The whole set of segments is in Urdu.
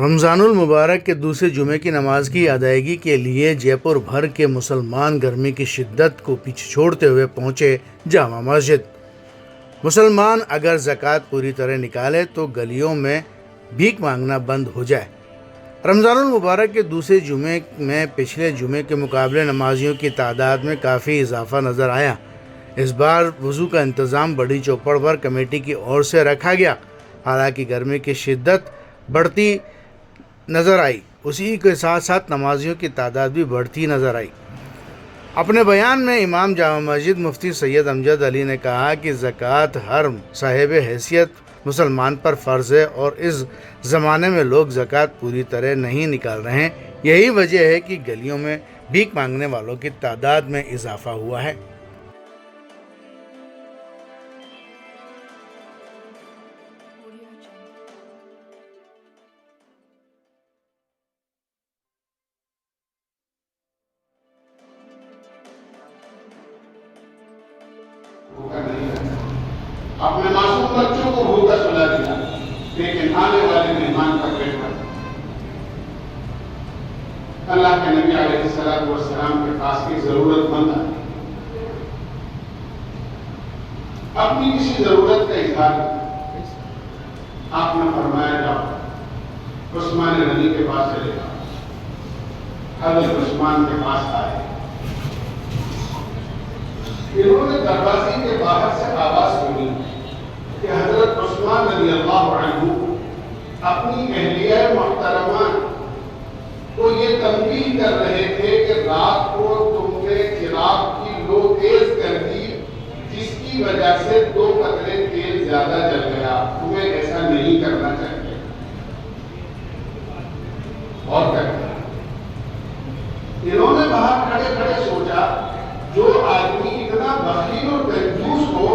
رمضان المبارک کے دوسرے جمعے کی نماز کی ادائیگی کے لیے جے پور بھر کے مسلمان گرمی کی شدت کو پیچھے چھوڑتے ہوئے پہنچے جامع مسجد۔ مسلمان اگر زکوٰۃ پوری طرح نکالے تو گلیوں میں بھیک مانگنا بند ہو جائے۔ رمضان المبارک کے دوسرے جمعے میں پچھلے جمعے کے مقابلے نمازیوں کی تعداد میں کافی اضافہ نظر آیا۔ اس بار وضو کا انتظام بڑی چوپڑ پر کمیٹی کی اور سے رکھا گیا، حالانکہ گرمی کی شدت بڑھتی نظر آئی، اسی کے ساتھ ساتھ نمازیوں کی تعداد بھی بڑھتی نظر آئی۔ اپنے بیان میں امام جامع مسجد مفتی سید امجد علی نے کہا کہ زکوٰۃ ہر صاحب حیثیت مسلمان پر فرض ہے اور اس زمانے میں لوگ زکوٰۃ پوری طرح نہیں نکال رہے ہیں، یہی وجہ ہے کہ گلیوں میں بھیک مانگنے والوں کی تعداد میں اضافہ ہوا ہے۔ اپنے معصوم بچوں کو بھوکا سلا دیا، لیکن آنے والے مہمان کا پیٹ بھر۔ اللہ کے نبی علیہ السلام کے پاس کی ضرورت مند آئی، اپنی کسی ضرورت کا اظہار آپ نے فرمایا جاؤ عثمان غنی کے پاس چلے جاؤ۔ حضرت عثمان کے پاس آئے، انہوں نے دروازے کے باہر سے آواز سنی کہ حضرت عثمان رضی اللہ عنہ اپنی اہلیہ محترمہ کو یہ تنبیہ کر رہے تھے کہ رات کو تم نے چراغ کی لو تیز کر دی، جس کی وجہ سے 2 قطرے تیل زیادہ جل گیا، تمہیں ایسا نہیں کرنا چاہیے۔ اور کہتے انہوں نے باہر کھڑے کھڑے سوچا، جو آدمی اتنا بخیل اور کنجوس ہو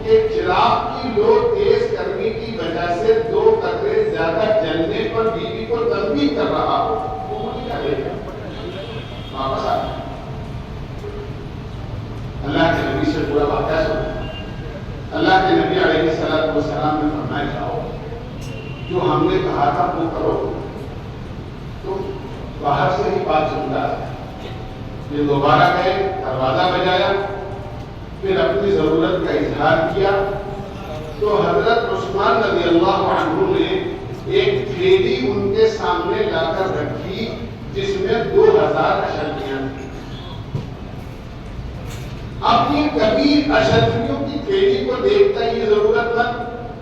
کہ چراغ کی لو تیز کرنے کی وجہ سے 2 قطرے زیادہ جلنے پر بیوی کو تنبیہ کر رہا ہو، وہ مجھے کیا دے گا؟ واپس آ گیا۔ اللہ کے نبی سے پورا واقعہ سنا۔ اللہ کے نبی علیہ السلام نے فرمایا جاؤ، جو ہم نے کہا تھا وہ کرو۔ تو باہر سے ہی بات سنتا ہے، یہ دوبارہ گئے، دروازہ بجایا، پھر اپنی ضرورت کا اظہار کیا تو حضرت عثمان رضی اللہ عنہ نے ایک تھیلی ان کے سامنے لا کر رکھی جس میں 2000 اشرفیاں تھیں۔ اب یہ کبھی اشرفیوں کی تھیلی کو دیکھتا یہ ضرورت مند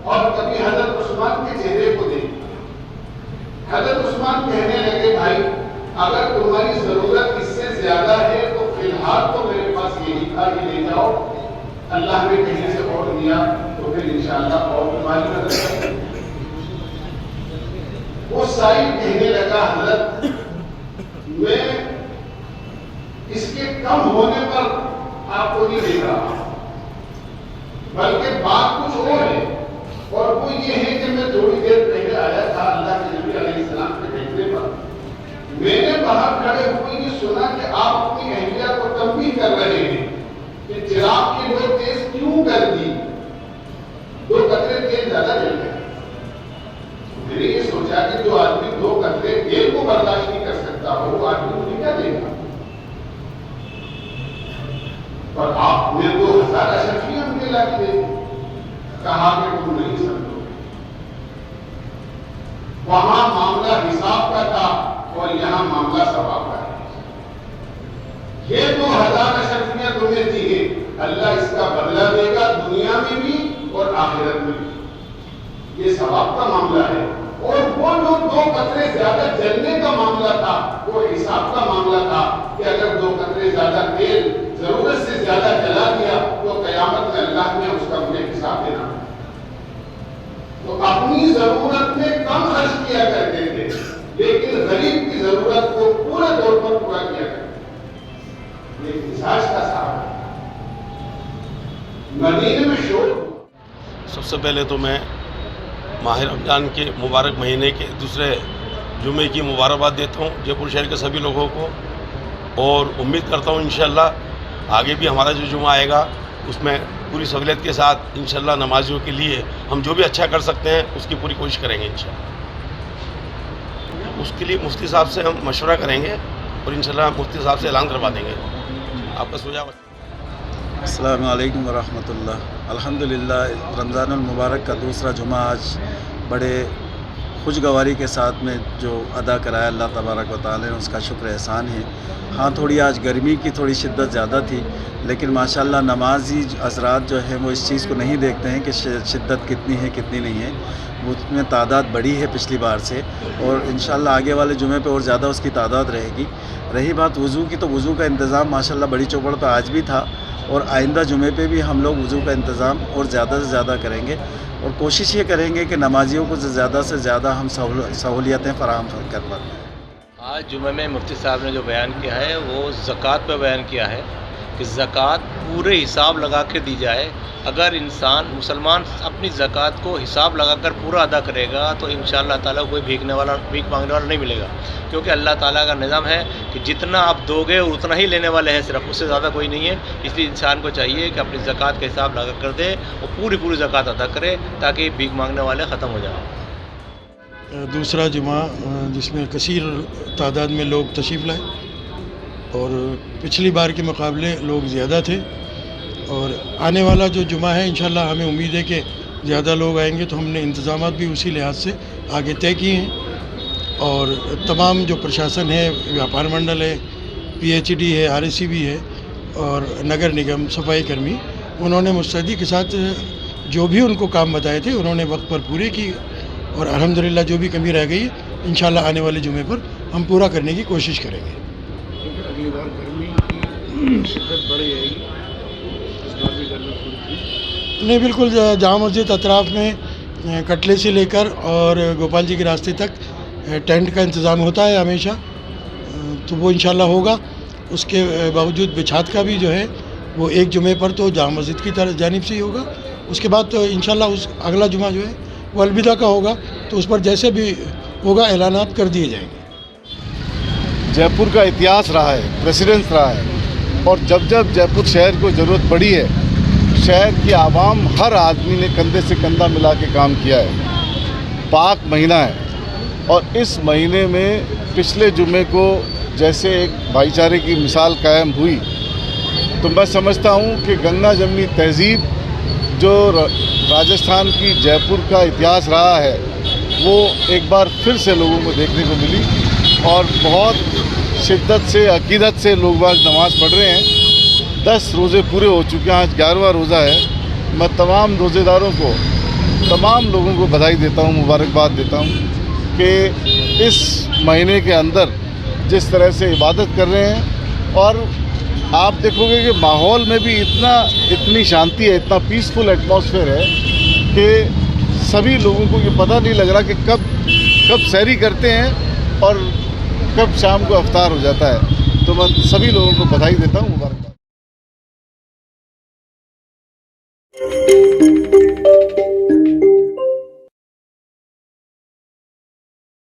اور کبھی حضرت عثمان کے چہرے کو دیکھتا۔ حضرت عثمان کہنے لگے، بھائی اگر تمہاری ضرورت اس سے زیادہ ہے تو فی الحال تو میرے پاس یہی تھا، یہ لے جاؤ، اللہ نے کہیں سے اور دیا تو پھر انشاءاللہ اور تمہاری مدد کریں۔ وہ سائل کہنے لگا، حضرت میں اس کے کم ہونے پر آپ کو نہیں دیکھ رہا، بلکہ بات کچھ اور ہے، اور وہ یہ ہے کہ میں تھوڑی دیر پہلے آیا تھا اللہ کے نبی علیہ السلام کے دیکھنے پر، میں نے باہر کھڑے ہوئے یہ سنا کہ آپ اپنی اہلیہ کو تنبیہ کر رہے ہیں کہ چراغ کی لو تیز کیوں کر دی، 2 قطرے تیل زیادہ جل گئے۔ میں نے یہ سوچا کہ جو آدمی 2 قطرے تیل کو برداشت نہیں کر سکتا ہو وہ آدمی مجھے کیا دے گا، اور آپ نے 2000 اشرفیاں مجھے لا کے دے دی۔ کہا کہ تم نہیں سمجھو، وہاں معاملہ حساب کا تھا اور یہاں معاملہ ثواب کا ہے۔ یہ 2000 اشرفیاں تمہیں دی ہیں، اللہ اس کا بدلہ دے گا دنیا میں بھی اور آخرت میں بھی، یہ ثواب کا معاملہ ہے۔ اور وہ جو 2 قطرے زیادہ جلنے کا معاملہ تھا وہ حساب کا معاملہ تھا کہ اگر 2 قطرے زیادہ تیل ضرورت سے زیادہ جلا دیا تو قیامت میں اللہ نے اس کا مجھے حساب دینا۔ تو اپنی ضرورت میں کم خرچ کیا کرتے تھے لیکن غریب کی ضرورت کو پورے طور پر پورا کیا کرتے، یہ مزاج کا صاحب ہے۔ مدینے میں شور۔ سب سے پہلے تو میں ماہ رمضان کے مبارک مہینے کے دوسرے جمعے کی مبارکباد دیتا ہوں جے پور شہر کے سبھی لوگوں کو، اور امید کرتا ہوں انشاءاللہ آگے بھی ہمارا جو جمعہ آئے گا اس میں پوری سہولت کے ساتھ انشاءاللہ نمازیوں کے لیے ہم جو بھی اچھا کر سکتے ہیں اس کی پوری کوشش کریں گے انشاءاللہ۔ اس کے لیے مفتی صاحب سے ہم مشورہ کریں گے اور انشاءاللہ مفتی صاحب سے اعلان کروا دیں گے. آپ کا سجھاؤ. السلام علیکم ورحمۃ اللہ. الحمدللہ رمضان المبارک کا دوسرا جمعہ آج بڑے خوشگواری کے ساتھ میں جو ادا کرایا اللہ تبارک و تعالی نے، اس کا شکر احسان ہے. ہاں تھوڑی آج گرمی کی تھوڑی شدت زیادہ تھی، لیکن ماشاءاللہ نمازی حضرات جو ہیں وہ اس چیز کو نہیں دیکھتے ہیں کہ شدت کتنی ہے کتنی نہیں ہے. اس میں تعداد بڑی ہے پچھلی بار سے، اور انشاءاللہ آگے والے جمعے پہ اور زیادہ اس کی تعداد رہے گی. رہی بات وضو کی، تو وضو کا انتظام ماشاءاللہ بڑی چوپڑ پہ آج بھی تھا، اور آئندہ جمعے پہ بھی ہم لوگ وضو کا انتظام اور زیادہ سے زیادہ کریں گے، اور کوشش یہ کریں گے کہ نمازیوں کو زیادہ سے زیادہ ہم سہولیتیں فراہم کر پائیں. آج جمعہ میں مفتی صاحب نے جو بیان کیا ہے وہ زکوٰۃ پہ بیان کیا ہے کہ زکوٰۃ پورے حساب لگا کے دی جائے. اگر مسلمان اپنی زکوٰۃ کو حساب لگا کر پورا ادا کرے گا تو انشاءاللہ تعالیٰ کوئی بھیک مانگنے والا نہیں ملے گا، کیونکہ اللہ تعالیٰ کا نظام ہے کہ جتنا آپ دو گے اتنا ہی لینے والے ہیں، صرف اس سے زیادہ کوئی نہیں ہے. اس لیے انسان کو چاہیے کہ اپنی زکوٰۃ کا حساب لگا کر دے اور پوری زکوٰۃ ادا کرے تاکہ بھیک مانگنے والے ختم ہو جائیں. دوسرا جمعہ جس میں کثیر تعداد میں لوگ تشریف لائے، اور پچھلی بار کے مقابلے لوگ زیادہ تھے، اور آنے والا جو جمعہ ہے انشاءاللہ ہمیں امید ہے کہ زیادہ لوگ آئیں گے. تو ہم نے انتظامات بھی اسی لحاظ سے آگے طے کیے ہیں، اور تمام جو پرشاسن ہے، ویاپار منڈل ہے، PHD ہے، RSCB ہے، اور نگر نگم صفائی کرمی، انہوں نے مستعدی کے ساتھ جو بھی ان کو کام بتائے تھے انہوں نے وقت پر پورے کی، اور الحمدللہ جو بھی کمی رہ گئی انشاءاللہ آنے والے جمعے پر ہم پورا کرنے کی کوشش کریں گے. اگلی بار گرمی کی شدت بڑھ جائے گی، اس بار بھی گرمی تھوڑی تھی. نہیں، بالکل جامع مسجد اطراف میں کٹلے سے لے کر اور گوپال جی کے راستے تک ٹینٹ کا انتظام ہوتا ہے ہمیشہ، تو وہ انشاءاللہ ہوگا. اس کے باوجود بچھات کا بھی جو ہے وہ ایک جمعے پر تو جامع مسجد کی جانب سے ہی ہوگا. اس کے بعد تو انشاءاللہ اگلا جمعہ جو ہے وہ الوداع کا ہوگا، تو اس پر جیسے بھی ہوگا اعلانات کر دیے جائیں گے. جے پور کا اتہاس رہا ہے، پریسیڈنس رہا ہے، اور جب جب جے پور شہر کو ضرورت پڑی ہے، شہر کی عوام ہر آدمی نے کندھے سے کندھا ملا کے کام کیا ہے. پاک مہینہ ہے، اور اس مہینے میں پچھلے جمعے کو جیسے ایک بھائی چارے کی مثال قائم ہوئی، تو میں سمجھتا ہوں کہ گنگا جمنی تہذیب جو راجستھان کی جے پور کا اتہاس رہا ہے وہ ایک بار پھر سے لوگوں کو دیکھنے کو ملی، اور بہت شدت سے عقیدت سے لوگ باگ نماز پڑھ رہے ہیں. 10 روزے پورے ہو چکے ہیں، آج 11واں روزہ ہے. میں تمام روزے داروں کو، تمام لوگوں کو بدھائی دیتا ہوں، مبارکباد دیتا ہوں کہ اس مہینے کے اندر جس طرح سے عبادت کر رہے ہیں، اور آپ دیکھو گے کہ ماحول میں بھی اتنی شانتی ہے، اتنا پیسفل ایٹماسفیئر ہے کہ سبھی لوگوں کو یہ پتہ نہیں لگ رہا کہ کب سحری کرتے ہیں اور کب شام کو افطار ہو جاتا ہے. تو میں سبھی لوگوں کو بدھائی دیتا ہوں، مبارکباد.